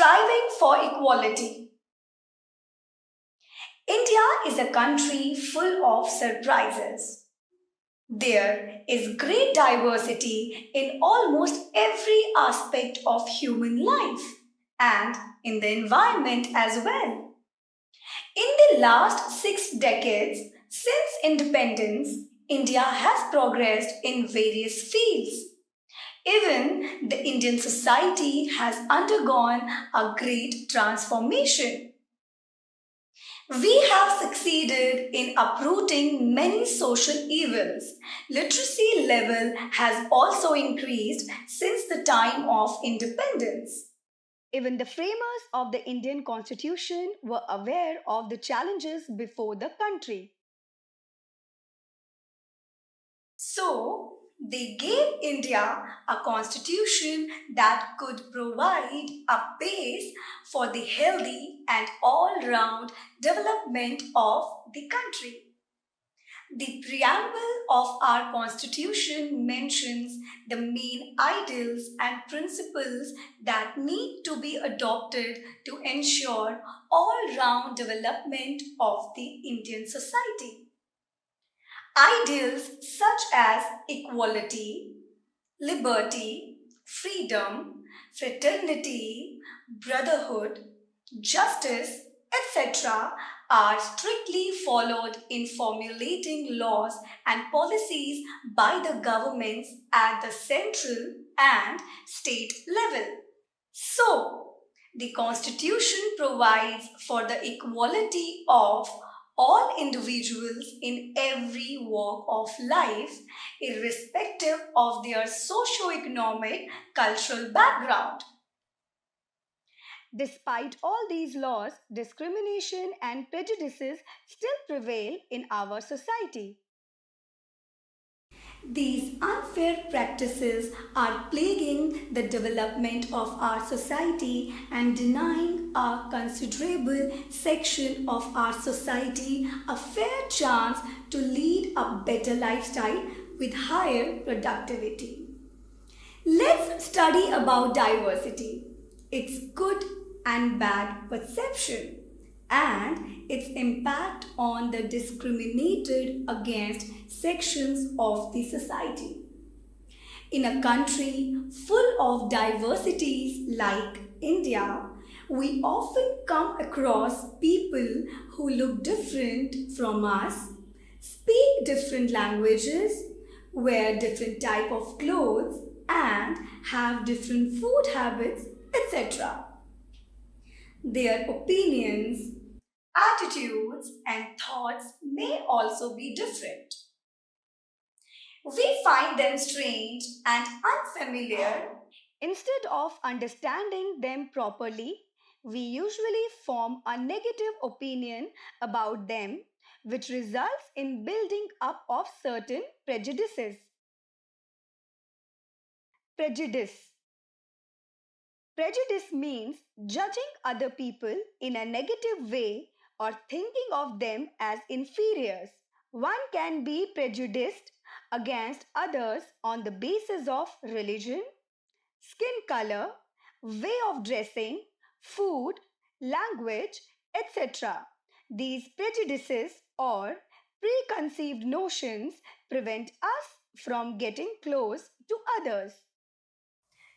Striving for equality. India is a country full of surprises. There is great diversity in almost every aspect of human life and in the environment as well. In the last 6 decades since independence, India has progressed in various fields. Even the Indian society has undergone a great transformation. We have succeeded in uprooting many social evils. Literacy level has also increased since the time of independence. Even the framers of the Indian Constitution were aware of the challenges before the country. So, they gave India a constitution that could provide a base for the healthy and all round development of the country. The preamble of our constitution mentions the main ideals and principles that need to be adopted to ensure all round development of the Indian society. Ideals such as equality, liberty, freedom, fraternity, brotherhood, justice, etc., are strictly followed in formulating laws and policies by the governments at the central and state level. So, the Constitution provides for the equality of all individuals in every walk of life, irrespective of their socio-economic cultural background. Despite all these laws, discrimination and prejudices still prevail in our society. These unfair practices are plaguing the development of our society and denying a considerable section of our society a fair chance to lead a better lifestyle with higher productivity. Let's study about diversity, its good and bad perception, and its impact on the discriminated against sections of the society. In a country full of diversities like India, we often come across people who look different from us, speak different languages, wear different type of clothes, and have different food habits, etc. Their opinions, attitudes, and thoughts may also be different. We find them strange and unfamiliar. Instead of understanding them properly, we usually form a negative opinion about them, which results in building up of certain prejudices. Prejudice. Prejudice means judging other people in a negative way or thinking of them as inferiors. One can be prejudiced against others on the basis of religion, skin color, way of dressing, food, language, etc. These prejudices or preconceived notions prevent us from getting close to others.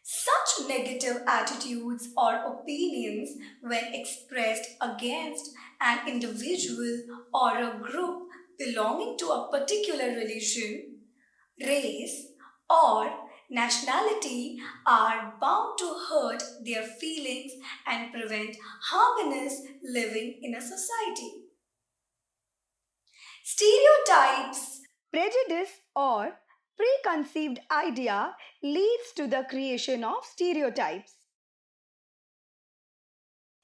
Such negative attitudes or opinions, when expressed against an individual or a group belonging to a particular religion, race, or nationality, are bound to hurt their feelings and prevent harmonious living in a society. Stereotypes. Prejudice or preconceived idea leads to the creation of stereotypes.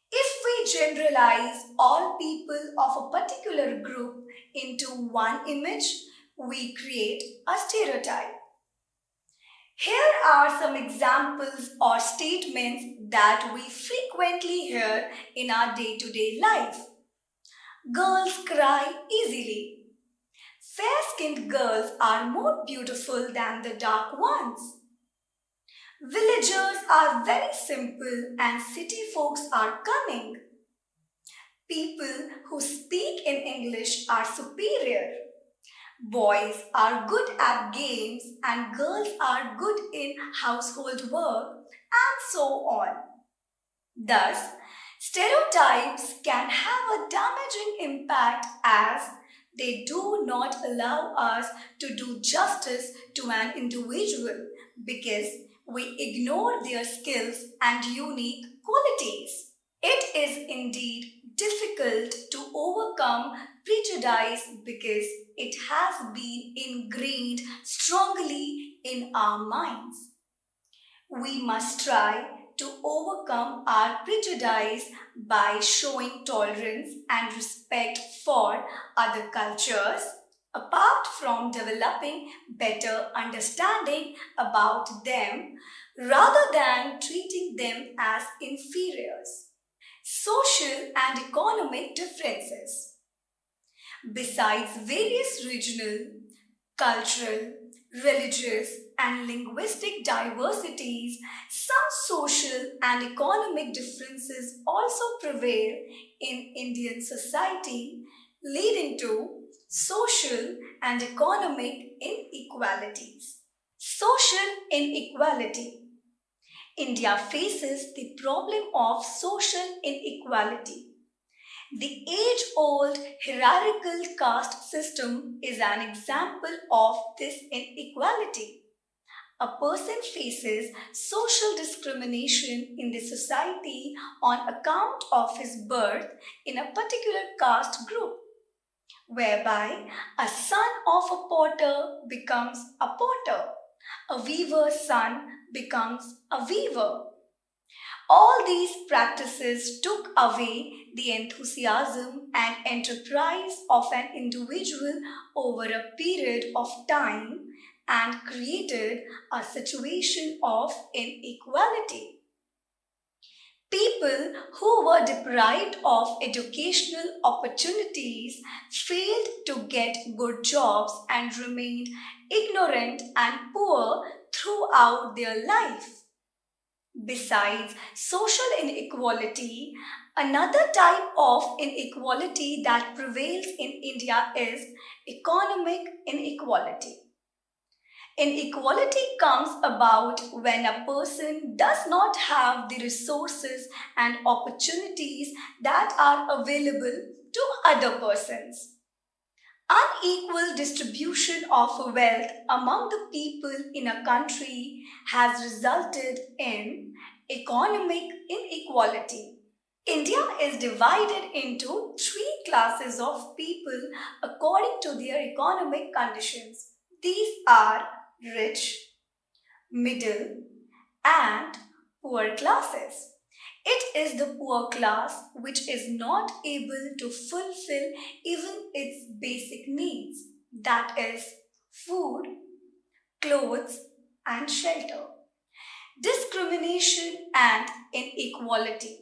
If we generalize all people of a particular group into one image, we create a stereotype. Here are some examples or statements that we frequently hear in our day-to-day life. Girls cry easily. Fair-skinned girls are more beautiful than the dark ones. Villagers are very simple and city folks are cunning. People who speak in English are superior. Boys are good at games and girls are good in household work, and so on. Thus, stereotypes can have a damaging impact as they do not allow us to do justice to an individual because we ignore their skills and unique qualities. It is indeed difficult to overcome prejudice because it has been ingrained strongly in our minds. We must try to overcome our prejudice by showing tolerance and respect for other cultures, apart from developing better understanding about them rather than treating them as inferiors. Social and economic differences. Besides various regional, cultural, religious, and linguistic diversities, some social and economic differences also prevail in Indian society, leading to social and economic inequalities. Social inequality. India faces the problem of social inequality. The age-old hierarchical caste system is an example of this inequality. A person faces social discrimination in the society on account of his birth in a particular caste group, whereby a son of a potter becomes a potter, a weaver's son becomes a weaver. All these practices took away the enthusiasm and enterprise of an individual over a period of time and created a situation of inequality. People who were deprived of educational opportunities failed to get good jobs and remained ignorant and poor throughout their life. Besides social inequality, another type of inequality that prevails in India is economic inequality. Inequality comes about when a person does not have the resources and opportunities that are available to other persons. Unequal distribution of wealth among the people in a country has resulted in economic inequality. India is divided into three classes of people according to their economic conditions. These are rich, middle, and poor classes. It is the poor class which is not able to fulfill even its basic needs, that is, food, clothes, and shelter. Discrimination and inequality.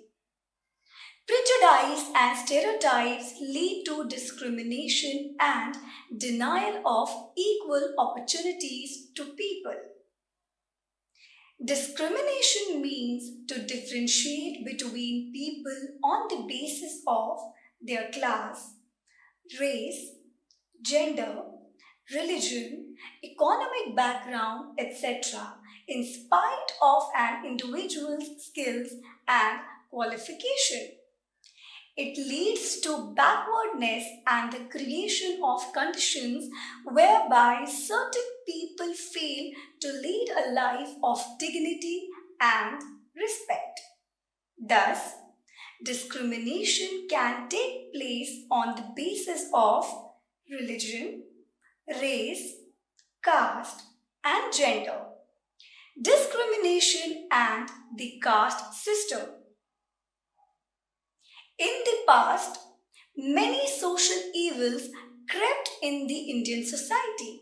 Prejudice and stereotypes lead to discrimination and denial of equal opportunities to people. Discrimination means to differentiate between people on the basis of their class, race, gender, religion, economic background, etc., in spite of an individual's skills and qualification. It leads to backwardness and the creation of conditions whereby certain people fail to lead a life of dignity and respect. Thus, discrimination can take place on the basis of religion, race, caste, and gender. Discrimination and the caste system. In the past, many social evils crept in the Indian society.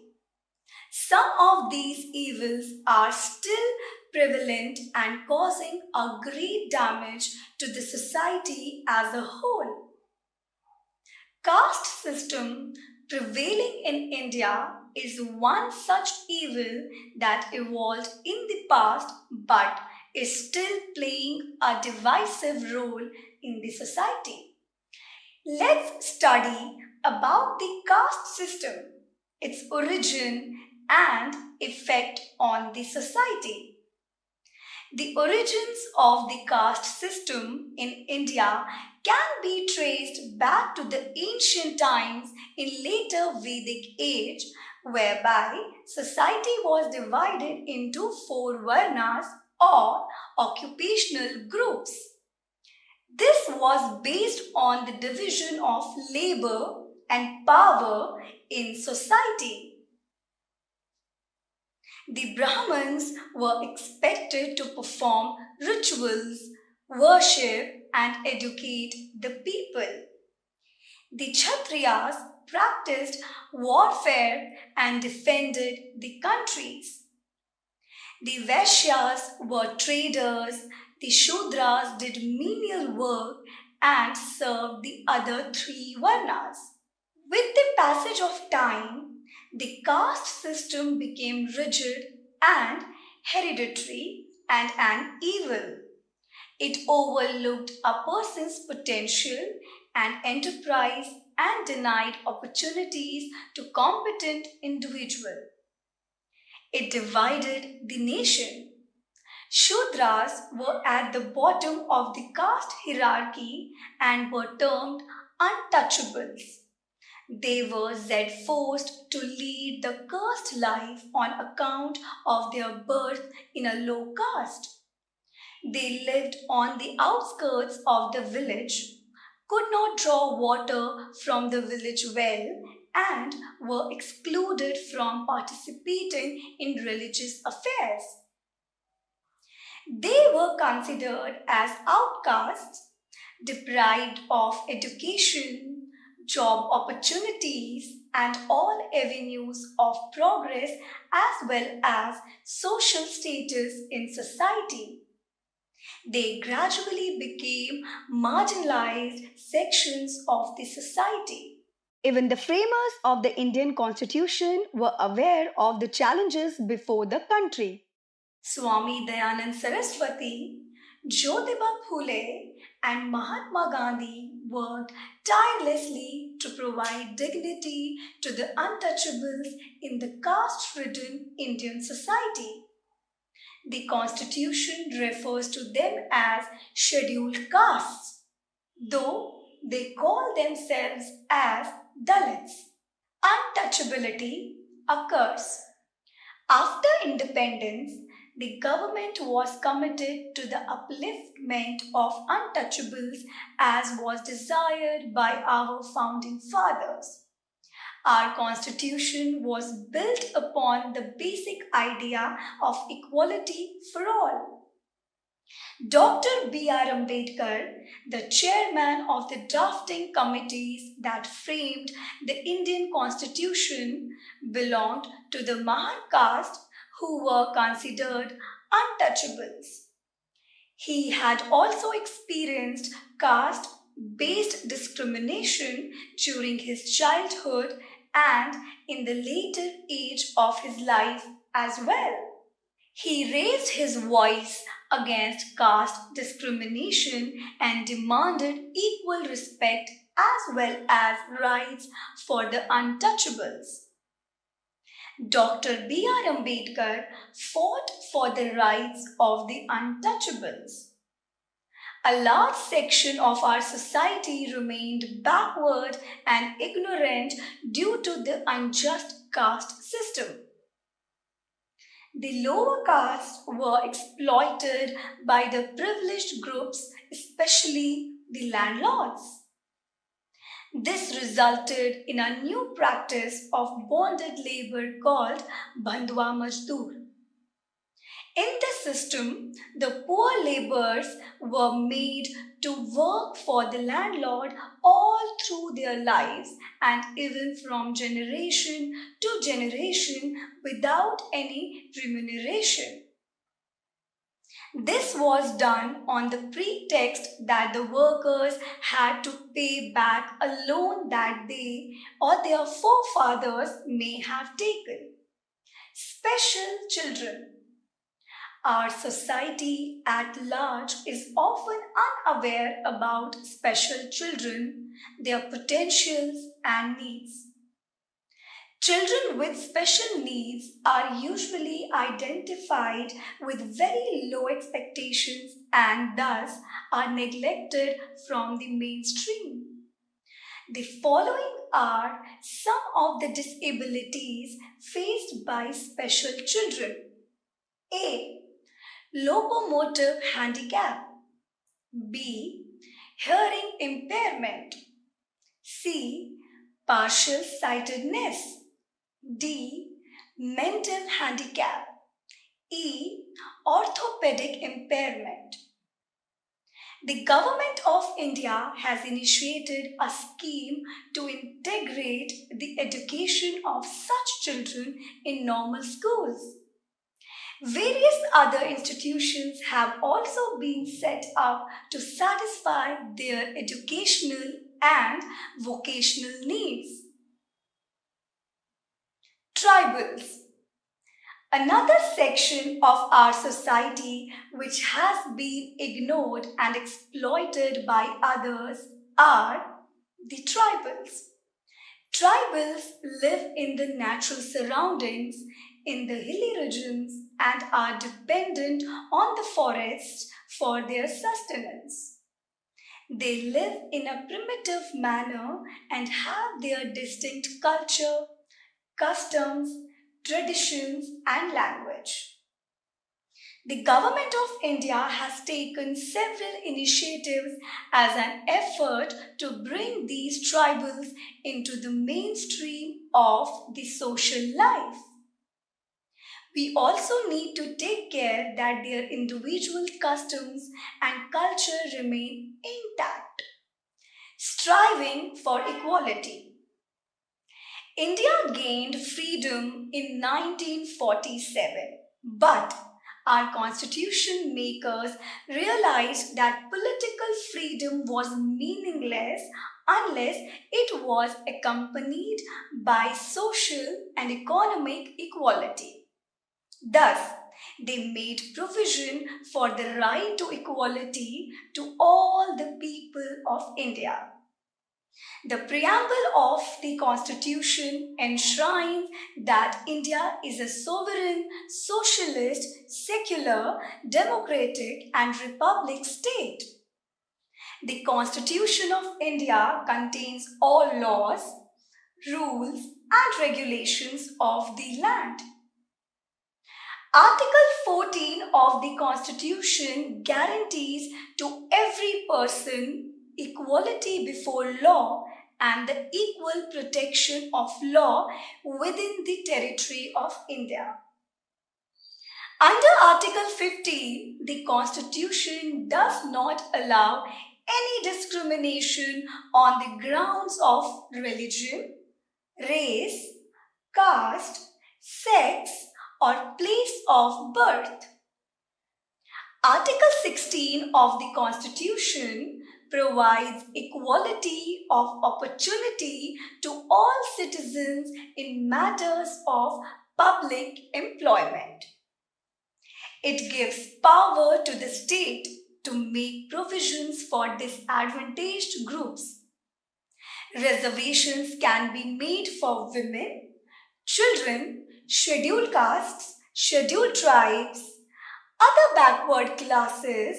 Some of these evils are still prevalent and causing a great damage to the society as a whole. Caste system prevailing in India is one such evil that evolved in the past but is still playing a divisive role in the society. Let's study about the caste system, its origin and effect on the society. The origins of the caste system in India can be traced back to the ancient times in later Vedic age, whereby society was divided into four varnas or occupational groups. This was based on the division of labor and power in society. The Brahmins were expected to perform rituals, worship, and educate the people. The Kshatriyas practiced warfare and defended the countries. The Vaishyas were traders, the Shudras did menial work and served the other three varnas. With the passage of time, the caste system became rigid and hereditary and an evil. It overlooked a person's potential and enterprise and denied opportunities to competent individuals. It divided the nation. Shudras were at the bottom of the caste hierarchy and were termed untouchables. They were forced to lead the caste life on account of their birth in a low caste. They lived on the outskirts of the village, could not draw water from the village well, and were excluded from participating in religious affairs. They were considered as outcasts, deprived of education, job opportunities, and all avenues of progress as well as social status in society. They gradually became marginalized sections of the society. Even the framers of the Indian Constitution were aware of the challenges before the country. Swami Dayanand Saraswati, Jyotiba Phule, and Mahatma Gandhi worked tirelessly to provide dignity to the untouchables in the caste-ridden Indian society. The Constitution refers to them as scheduled castes, though they call themselves as Dalits. Untouchability occurs. After independence, the government was committed to the upliftment of untouchables as was desired by our founding fathers. Our constitution was built upon the basic idea of equality for all. Dr. B.R. Ambedkar, the chairman of the drafting committees that framed the Indian Constitution, belonged to the Mahan caste who were considered untouchables. He had also experienced caste-based discrimination during his childhood and in the later age of his life as well. He raised his voice against caste discrimination and demanded equal respect as well as rights for the untouchables. Dr. B.R. Ambedkar fought for the rights of the untouchables. A large section of our society remained backward and ignorant due to the unjust caste system. The lower castes were exploited by the privileged groups, especially the landlords. This resulted in a new practice of bonded labor called Bandhwa Majdoor. In this system, the poor laborers were made to work for the landlord all through their lives and even from generation to generation without any remuneration. This was done on the pretext that the workers had to pay back a loan that they or their forefathers may have taken. Special children. Our society at large is often unaware about special children, their potentials and needs. Children with special needs are usually identified with very low expectations and thus are neglected from the mainstream. The following are some of the disabilities faced by special children. A. Locomotor handicap. B. Hearing impairment. C. Partial sightedness. D. Mental handicap. E. Orthopedic impairment. The Government of India has initiated a scheme to integrate the education of such children in normal schools. Various other institutions have also been set up to satisfy their educational and vocational needs. Tribals. Another section of our society which has been ignored and exploited by others are the tribals. Tribals live in the natural surroundings in the hilly regions and are dependent on the forests for their sustenance. They live in a primitive manner and have their distinct culture, customs, traditions, and language. The Government of India has taken several initiatives as an effort to bring these tribals into the mainstream of the social life. We also need to take care that their individual customs and culture remain intact. Striving for equality. India gained freedom in 1947, but our constitution makers realized that political freedom was meaningless unless it was accompanied by social and economic equality. Thus, they made provision for the right to equality to all the people of India. The preamble of the Constitution enshrines that India is a sovereign, socialist, secular, democratic, and republic state. The Constitution of India contains all laws, rules, and regulations of the land. Article 14 of the Constitution guarantees to every person equality before law and the equal protection of law within the territory of India. Under Article 15, the Constitution does not allow any discrimination on the grounds of religion, race, caste, sex, or place of birth. Article 16 of the Constitution provides equality of opportunity to all citizens in matters of public employment. It gives power to the state to make provisions for disadvantaged groups. Reservations can be made for women, children, scheduled castes, scheduled tribes, other backward classes,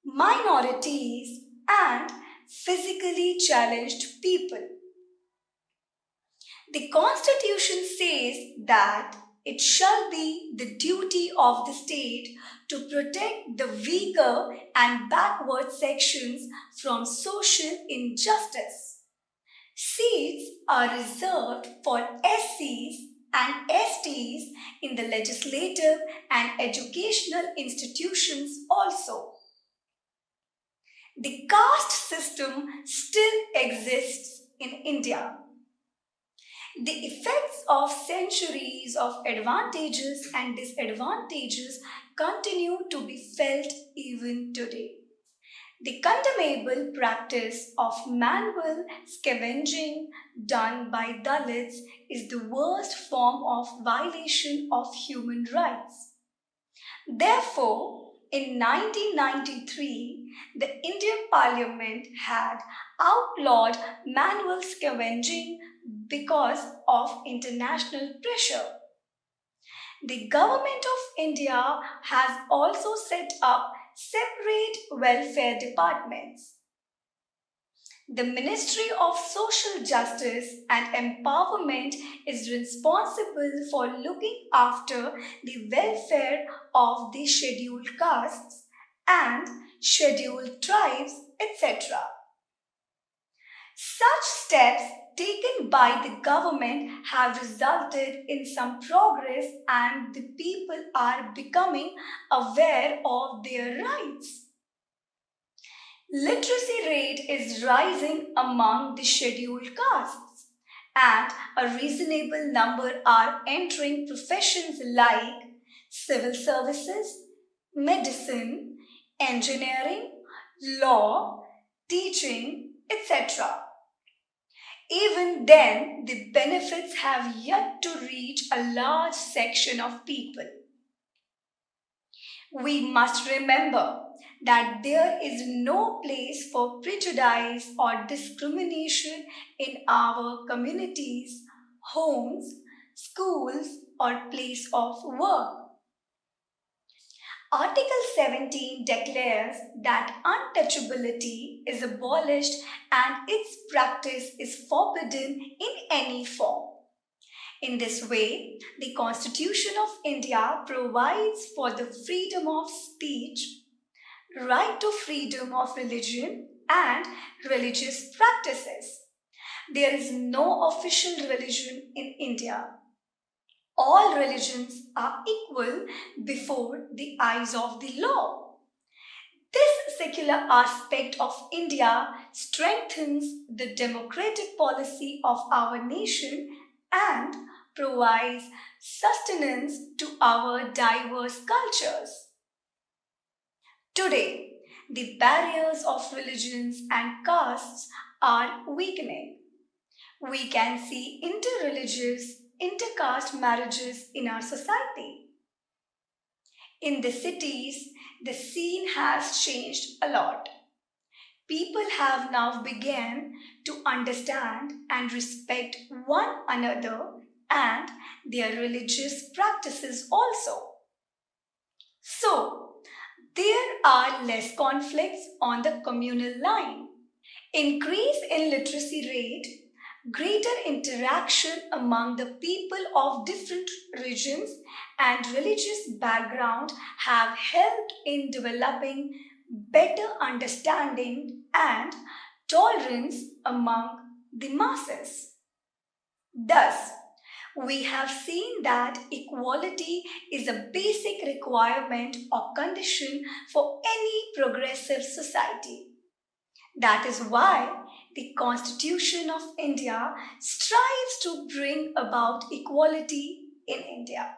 minorities, and physically challenged people. The Constitution says that it shall be the duty of the state to protect the weaker and backward sections from social injustice. Seats are reserved for SCs and STs in the legislative and educational institutions also. The caste system still exists in India. The effects of centuries of advantages and disadvantages continue to be felt even today. The condemnable practice of manual scavenging done by Dalits is the worst form of violation of human rights. Therefore, in 1993, the Indian Parliament had outlawed manual scavenging because of international pressure. The Government of India has also set up separate welfare departments. The Ministry of Social Justice and Empowerment is responsible for looking after the welfare of the scheduled castes and scheduled tribes, etc. Such steps taken by the government have resulted in some progress and the people are becoming aware of their rights. Literacy rate is rising among the scheduled castes, and a reasonable number are entering professions like civil services, medicine, engineering, law, teaching, etc. Even then, the benefits have yet to reach a large section of people. We must remember that there is no place for prejudice or discrimination in our communities, homes, schools, or place of work. Article 17 declares that untouchability is abolished and its practice is forbidden in any form. In this way, the Constitution of India provides for the freedom of speech, right to freedom of religion and religious practices. There is no official religion in India. All religions are equal before the eyes of the law. This secular aspect of India strengthens the democratic policy of our nation and provides sustenance to our diverse cultures. Today, the barriers of religions and castes are weakening. We can see interreligious, intercaste marriages in our society. In the cities, the scene has changed a lot. People have now begun to understand and respect one another and their religious practices also. So, there are less conflicts on the communal line. Increase in literacy rate, greater interaction among the people of different regions and religious background have helped in developing better understanding and tolerance among the masses. Thus, we have seen that equality is a basic requirement or condition for any progressive society. That is why the Constitution of India strives to bring about equality in India.